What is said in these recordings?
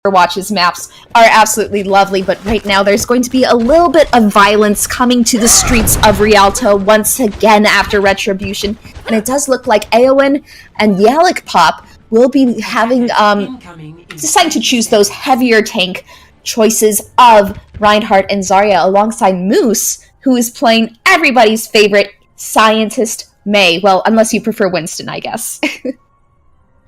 Overwatch's maps are absolutely lovely, but right now there's going to be a little bit of violence coming to the streets of Rialto once again after Retribution, and it does look like Aowen and Yalik Pop will be having deciding to choose those heavier tank choices of Reinhardt and Zarya alongside Moose, who is playing everybody's favorite scientist Mei. Well, unless you prefer Winston, I guess.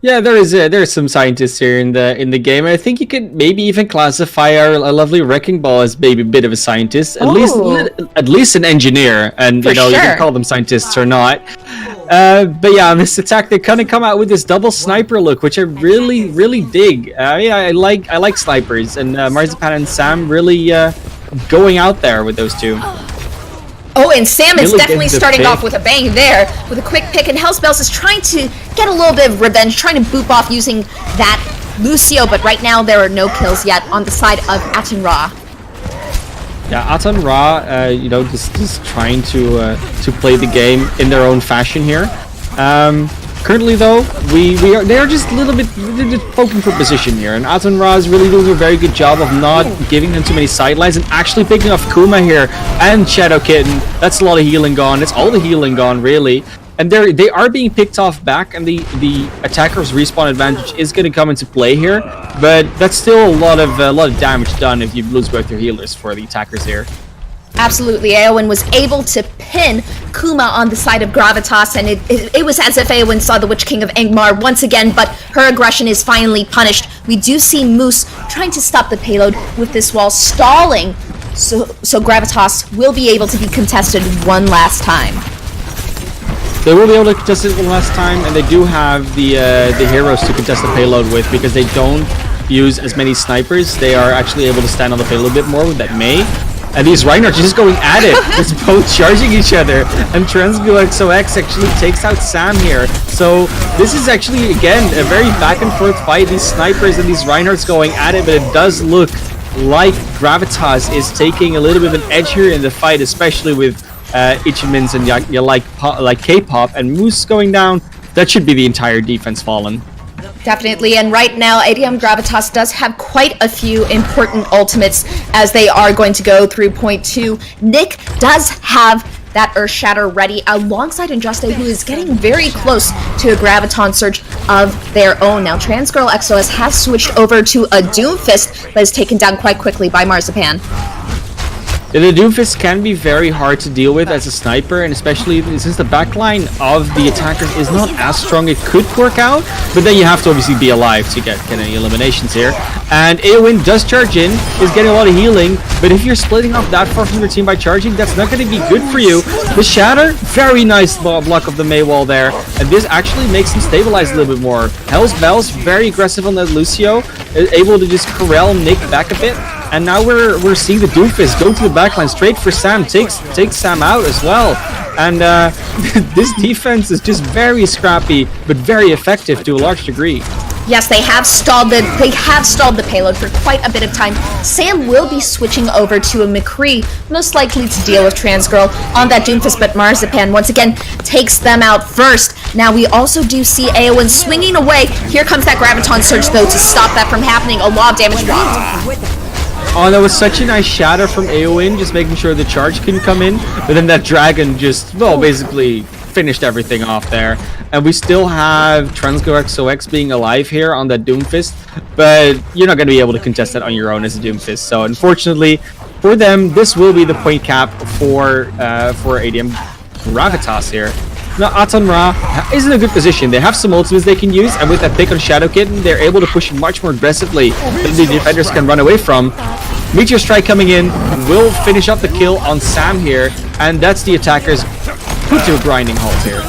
Yeah, there's some scientists here in the game. I think you could maybe even classify our lovely Wrecking Ball as maybe a bit of a scientist, at least an engineer, and you can call them scientists or not. But yeah, on this attack they kind of come out with this double sniper look, which I really dig. Yeah, I like snipers, and Marzipan and Sam really going out there with those two. Oh, and Sam is definitely starting off with a bang there, with a quick pick, and Hellspells is trying to get a little bit of revenge, trying to boop off using that Lucio, but right now there are no kills yet on the side of Aton Ra. Yeah, Aton Ra, just trying to play the game in their own fashion here. Currently, though, they are just a little bit poking for position here, and Aton Ra is really doing a very good job of not giving them too many sidelines and actually picking off Kuma here and Shadow Kitten. That's a lot of healing gone. It's all the healing gone, really. And they are being picked off back, and the attacker's respawn advantage is going to come into play here, but that's still a lot of damage done if you lose both your healers for the attackers here. Absolutely, Aowen was able to pin Kuma on the side of Gravitas, and it was as if Aowen saw the Witch King of Angmar once again, but her aggression is finally punished. We do see Moose trying to stop the payload with this wall stalling, so Gravitas will be able to be contested one last time. They will be able to contest it one last time, and they do have the heroes to contest the payload with, because they don't use as many snipers. They are actually able to stand on the payload a bit more with that Mei. And these Reinhardt just going at it, just both charging each other. And XOX actually takes out Sam here. So this is actually, again, a very back and forth fight. These snipers and these Reinhardts going at it, but it does look like Gravitas is taking a little bit of an edge here in the fight, especially with Ichimins and like K-pop and Moose going down. That should be the entire defense fallen. Definitely, and right now ADM Gravitas does have quite a few important ultimates as they are going to go through point 2. Nick does have that Earth Shatter ready alongside Andraste, who is getting very close to a Graviton Surge of their own. Now Transgirl XOS has switched over to a Doomfist, but is taken down quite quickly by Marzipan. The Doomfist can be very hard to deal with as a sniper, and especially since the backline of the attackers is not as strong, it could work out, but then you have to obviously be alive to get any eliminations here. And Aowen does charge in, is getting a lot of healing, but if you're splitting up that far from your team by charging, that's not going to be good for you. The Shatter, very nice block of the Mei wall there, and this actually makes him stabilize a little bit more. Hell's Bells, very aggressive on that Lucio, able to just corral Nick back a bit. And now we're seeing the Doomfist go to the backline straight for Sam, takes Sam out as well. And this defense is just very scrappy, but very effective to a large degree. Yes, they have stalled the payload for quite a bit of time. Sam will be switching over to a McCree, most likely to deal with Transgirl on that Doomfist, but Marzipan once again takes them out first. Now we also do see Aowen swinging away. Here comes that Graviton Surge though to stop that from happening. A lot of damage. Oh, that was such a nice shatter from Aowen, just making sure the charge couldn't come in. But then that dragon just, well, basically finished everything off there. And we still have Transgirl XOX being alive here on that Doomfist, but you're not going to be able to contest that on your own as a Doomfist. So unfortunately for them, this will be the point cap for ADM Gravitas here. Now Aton Ra is in a good position. They have some ultimates they can use, and with that pick on Shadow Kitten, they're able to push much more aggressively than the defenders can run away from. Meteor Strike coming in will finish up the kill on Sam here, and that's the attackers put to a grinding halt here.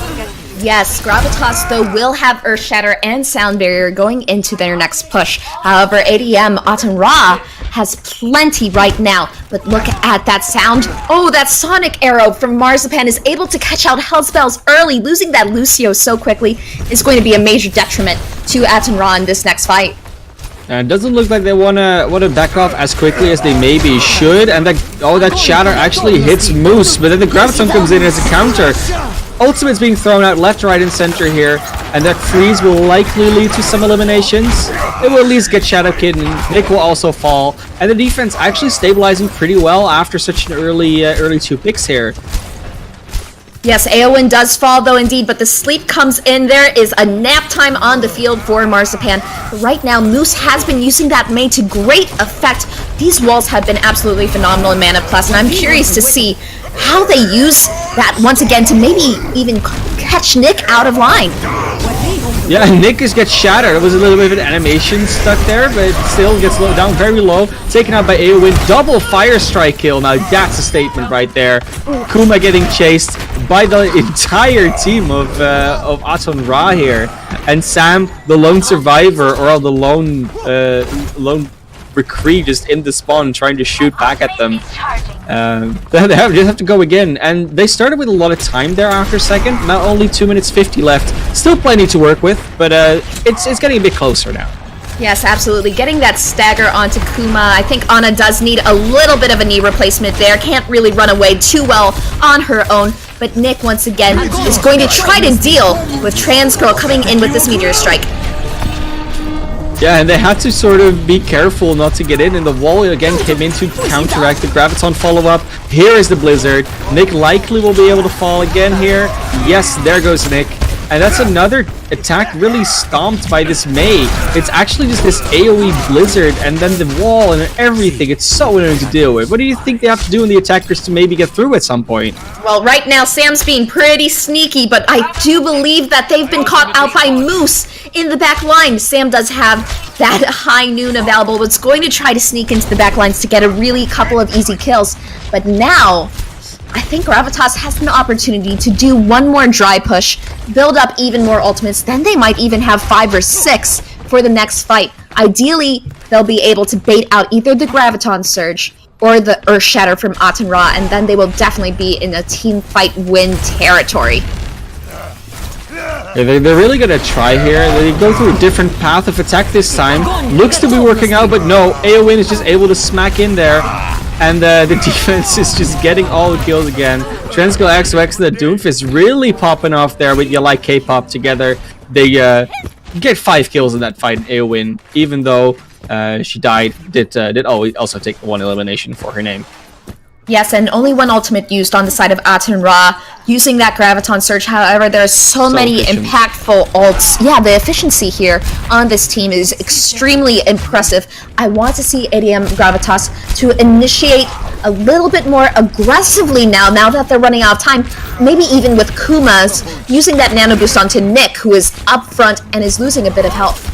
Yes, Gravitas though will have Earth Shatter and Sound Barrier going into their next push. However, ADM Aton Ra has plenty right now, but look at that sound. Oh, that Sonic Arrow from Marzipan is able to catch out Hellspells early. Losing that Lucio so quickly is going to be a major detriment to Aton Ra in this next fight. And it doesn't look like they wanna back off as quickly as they maybe should, and that Shatter actually hits Moose, but then the Graviton comes in as a counter. ultimates being thrown out left, right, and center here, and that freeze will likely lead to some eliminations. It will at least get Shadow Kid, and Nick will also fall, and the defense actually stabilizing pretty well after such an early 2 picks here. Yes, Aowen does fall though indeed, but the sleep comes in. There is a nap time on the field for Marzipan. But right now, Moose has been using that Mei to great effect. These walls have been absolutely phenomenal in Mana Plus, and I'm curious to see how they use that once again to maybe even catch Nick out of line. Yeah, Nick just gets shattered. It was a little bit of an animation stuck there, but it still gets low down very low. Taken out by Aowen. Double Fire Strike kill. Now that's a statement right there. Kuma getting chased by the entire team of Aton Ra here. And Sam, the lone survivor, or the lone McCree just in the spawn trying to shoot back at them. They just have to go again, and they started with a lot of time there after second. Now only 2 minutes 50 left. Still plenty to work with, but it's getting a bit closer now. Yes, absolutely. Getting that stagger onto Kuma. I think Ana does need a little bit of a knee replacement there. Can't really run away too well on her own. But Nick, once again, is going to try to deal with Trans Girl coming in with this Meteor Strike. Yeah, and they had to sort of be careful not to get in, and the wall again came in to counteract the Graviton follow-up. Here is the Blizzard. Nick likely will be able to fall again here. Yes, there goes Nick. And that's another attack really stomped by this Mei. It's actually just this AoE Blizzard and then the wall and everything. It's so annoying to deal with. What do you think they have to do in the attackers to maybe get through at some point? Well, right now Sam's being pretty sneaky, but I do believe that they've been caught out by Moose in the back line. Sam does have that high noon available, but it's going to try to sneak into the back lines to get a really couple of easy kills. But now, I think Gravitas has an opportunity to do one more dry push, build up even more ultimates, then they might even have 5 or 6 for the next fight. Ideally, they'll be able to bait out either the Graviton Surge or the Earth Shatter from Aton Ra, and then they will definitely be in a team fight win territory. Yeah, they're really gonna try here. They go through a different path of attack this time. Looks to be working out, but no, Aowen is just able to smack in there. And the defense is just getting all the kills again. Transco XOX and the Doomfist really popping off there with You Like K-pop together. They get 5 kills in that fight in Aowen, even though she died. Did also take 1 elimination for her name. Yes, and only 1 ultimate used on the side of Aton Ra, using that Graviton Surge. However, there are so many efficient. impactful ults. Yeah, the efficiency here on this team is extremely impressive. I want to see ADM Gravitas to initiate a little bit more aggressively now that they're running out of time. Maybe even with Kuma's using that nano boost onto Nick, who is up front and is losing a bit of health.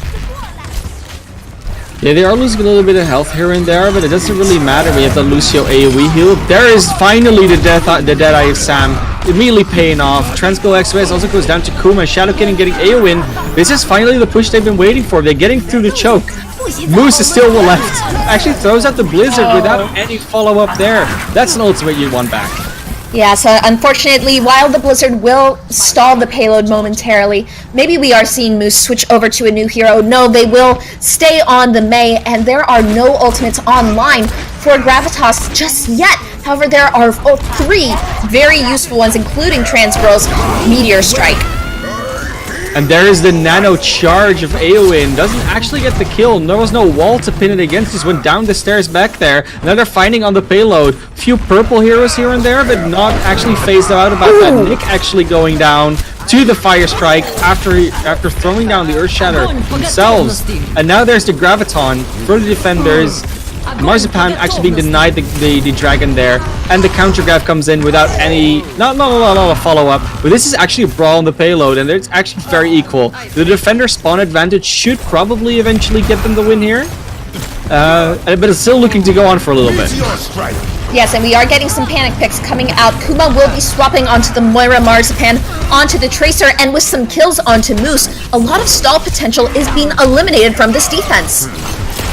Yeah, they are losing a little bit of health here and there, but it doesn't really matter. We have the Lucio AoE heal. There is finally the Deadeye of Sam, immediately paying off. Transgo XOS also goes down to Kuma. Shadowkin getting Aowen. This is finally the push they've been waiting for. They're getting through the choke. Moose is still left. Actually throws out the Blizzard without any follow-up there. That's an ultimate you want back. Yeah, so unfortunately, while the Blizzard will stall the payload momentarily, maybe we are seeing Moose switch over to a new hero. No, they will stay on the Mei, and there are no ultimates online for Gravitas just yet. However, there are 3 very useful ones, including Transgirl's Meteor Strike. And there is the nano charge of Aowen. Doesn't actually get the kill. There was no wall to pin it against. Just went down the stairs back there. Now they're fighting on the payload. Few purple heroes here and there, but not actually phased out about that. Nick actually going down to the Fire Strike after throwing down the Earth Shatter themselves. And now there's the Graviton for the defenders. Marzipan actually being denied the dragon there, and the counter grav comes in without any not a lot of follow-up, but this is actually a brawl on the payload, and it's actually very equal. The defender spawn advantage should probably eventually get them the win here, but it's still looking to go on for a little bit. Yes, and we are getting some panic picks coming out. Kuma will be swapping onto the Moira Marzipan, onto the Tracer, and with some kills onto Moose. A lot of stall potential is being eliminated from this defense.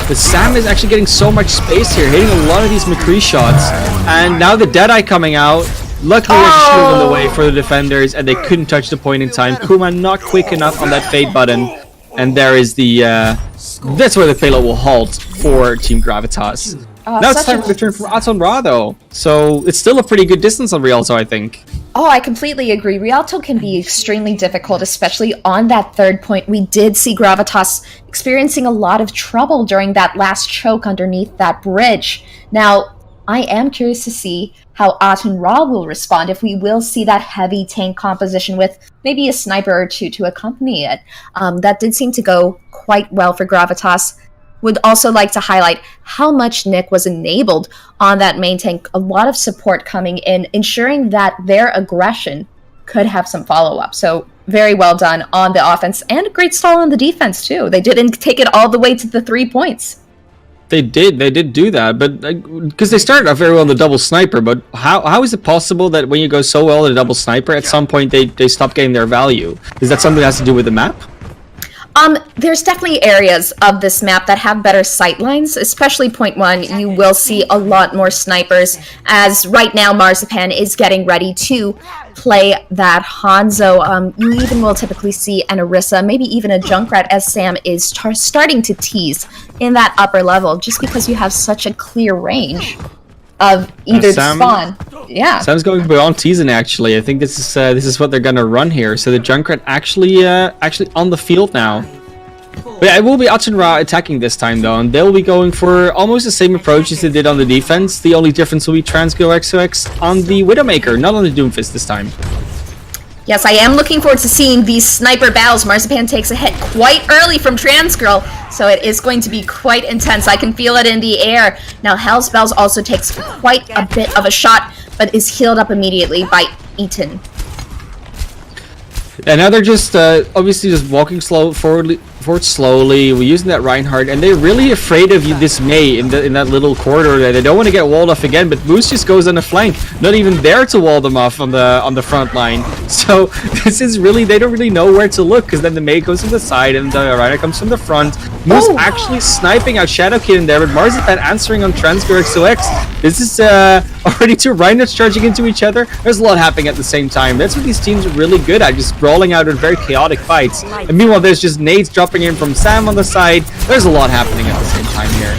But Sam is actually getting so much space here, hitting a lot of these McCree shots. And now the Deadeye coming out. Luckily, there's a shield on the way for the defenders, and they couldn't touch the point in time. Kuma not quick enough on that fade button. And there is the... that's where the payload will halt for Team Gravitas. Now it's time for the turn from Aton Ra, though. So it's still a pretty good distance on Rialto, I think. Oh, I completely agree. Rialto can be extremely difficult, especially on that third point. We did see Gravitas experiencing a lot of trouble during that last choke underneath that bridge. Now, I am curious to see how Aton Ra will respond, if we will see that heavy tank composition with maybe a sniper or two to accompany it. That did seem to go quite well for Gravitas. Would also like to highlight how much Nick was enabled on that main tank. A lot of support coming in, ensuring that their aggression could have some follow-up. So very well done on the offense, and a great stall on the defense too. They didn't take it all the way to the 3 points. They did do that, but because they started off very well in the double sniper. But how is it possible that when you go so well in a double sniper, at some point they stop getting their value? Is that something that has to do with the map? There's definitely areas of this map that have better sight lines, especially point 1. You will see a lot more snipers, as right now Marzipan is getting ready to play that Hanzo. You even will typically see an Orisa, maybe even a Junkrat, as Sam is starting to tease in that upper level, just because you have such a clear range of either spawn. Yeah. Sam's going beyond teasing, actually. I think this is what they're gonna run here. So the Junkrat actually on the field now. But yeah, it will be Aton Ra attacking this time though, and they'll be going for almost the same approach as they did on the defense. The only difference will be Transgo XOX on the Widowmaker, not on the Doomfist this time. Yes, I am looking forward to seeing these sniper battles. Marzipan takes a hit quite early from Transgirl, so it is going to be quite intense. I can feel it in the air. Now, Hell's Bells also takes quite a bit of a shot, but is healed up immediately by Eaton. And now they're just obviously just walking forward slowly. We're using that Reinhardt, and they're really afraid of this Mei in that little corridor there. They don't want to get walled off again, but Moose just goes on the flank, not even there to wall them off on the front line. So this is really, they don't really know where to look, because then the Mei goes from the side and the Reinhardt comes from the front. Moose actually sniping out Shadow Kid in there, but Marzipan answering on Transfer XOX. This is already two Reinhardts charging into each other. There's a lot happening at the same time. That's what these teams are really good at, just brawling out in very chaotic fights. And meanwhile, there's just nades dropping in from Sam on the side. There's a lot happening at the same time here.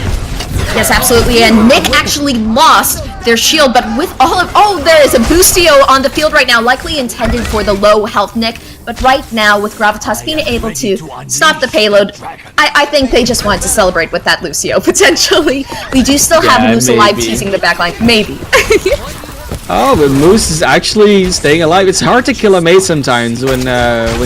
Yes, absolutely. And Nick actually lost their shield, but with all of... Oh, there is a Boostio on the field right now, likely intended for the low health Nick. But right now, with Gravitas being able to stop the payload, I think they just wanted to celebrate with that Lucio, potentially. We do still have Moose alive teasing the backline. Maybe. Oh, but Moose is actually staying alive. It's hard to kill a Mei sometimes when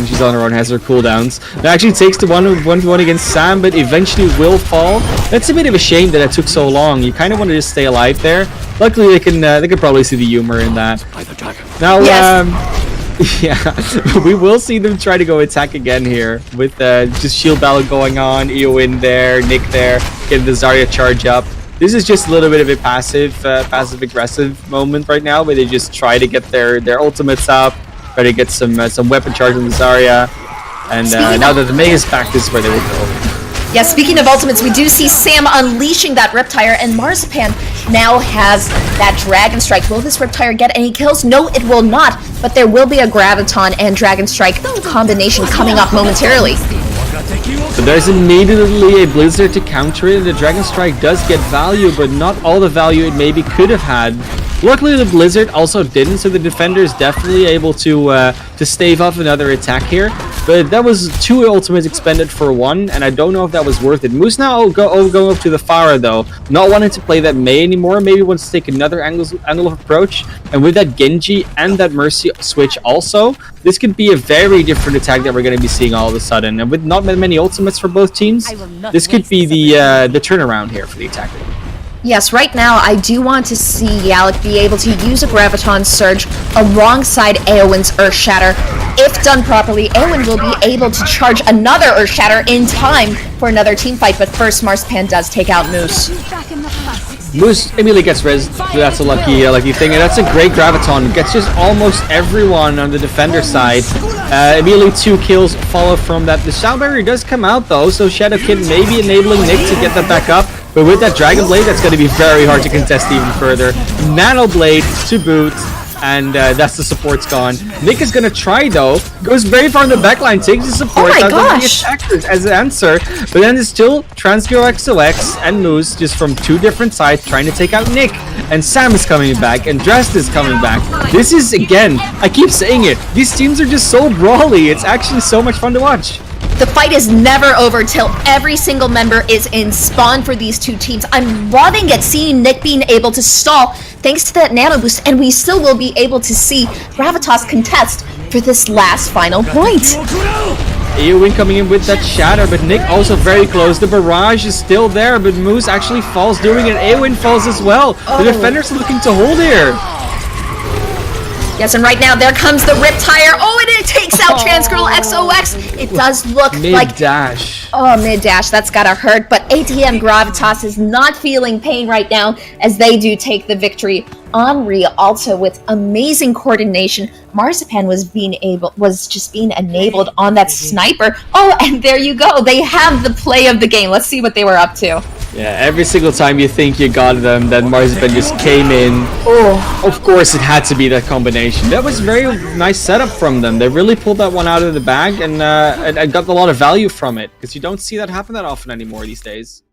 she's on her own, has her cooldowns. It actually takes the 1v1 against Sam, but eventually will fall. That's a bit of a shame that it took so long. You kind of want to just stay alive there. Luckily, they can probably see the humor in that. Now, yeah, we will see them try to go attack again here with just shield battle going on. Eowyn there, Nick there, getting the Zarya charge up. This is just a little bit of a passive-aggressive moment right now, where they just try to get their ultimates up, try to get some weapon charge on the Zarya, and now that the Mei is back, this is where they will go. Yeah, speaking of ultimates, we do see Sam unleashing that Riptire, and Marzipan now has that Dragon Strike. Will this Riptire get any kills? No, it will not, but there will be a Graviton and Dragon Strike combination coming up momentarily. So there's immediately a Blizzard to counter it. The Dragon Strike does get value, but not all the value it maybe could have had. Luckily, the Blizzard also didn't, so the defender is definitely able to stave off another attack here. But that was 2 ultimates expended for 1, and I don't know if that was worth it. Moose now going up to the Pharah, though, not wanting to play that Mei anymore. Maybe wants to take another angle of approach. And with that Genji and that Mercy switch also, this could be a very different attack that we're going to be seeing all of a sudden. And with not many ultimates for both teams, this could be the turnaround here for the attacker. Yes, right now I do want to see Yalik be able to use a Graviton Surge alongside Eowyn's Earth Shatter. If done properly, Eowyn will be able to charge another Earth Shatter in time for another team fight, but first Marzipan does take out Moose. Moose immediately gets res. That's a lucky thing, and that's a great Graviton. Gets just almost everyone on the defender side. Immediately 2 kills follow from that. The Sound Barrier does come out though, so Shadow Kid may be enabling Nick to get that back up. But with that Dragon Blade, that's going to be very hard to contest even further. Nano Blade to boot. and that's the support's gone. Nick is gonna try though, goes very far in the backline, takes the support Oh my out of the gosh. attackers as an answer, but then it's still Transgirl XOX and Moose just from two different sides trying to take out Nick. And Sam is coming back, and Drest is coming back. This is, again, I keep saying it, these teams are just so brawly. It's actually so much fun to watch. The fight is never over till every single member is in spawn for these two teams. I'm loving it, seeing Nick being able to stall thanks to that nano boost, and we still will be able to see Gravitas contest for this last final point. AoE coming in with that shatter, but Nick also very close. The barrage is still there, but Moose actually falls doing it. AoE falls as well. The defenders are looking to hold here. Yes, and right now there comes the Riptire. Oh, and it takes out Transgirl XOX. It does look like mid-dash. Oh, mid-dash, that's gotta hurt, but ADM Gravitas is not feeling pain right now as they do take the victory on Rialto with amazing coordination. Marzipan was just being enabled on that sniper. Oh, and there you go. They have the play of the game. Let's see what they were up to. Yeah, every single time you think you got them, then Marzipan just came in. Oh, Of course, it had to be that combination. That was very nice setup from them. They really pulled that one out of the bag and got a lot of value from it, because you don't see that happen that often anymore these days.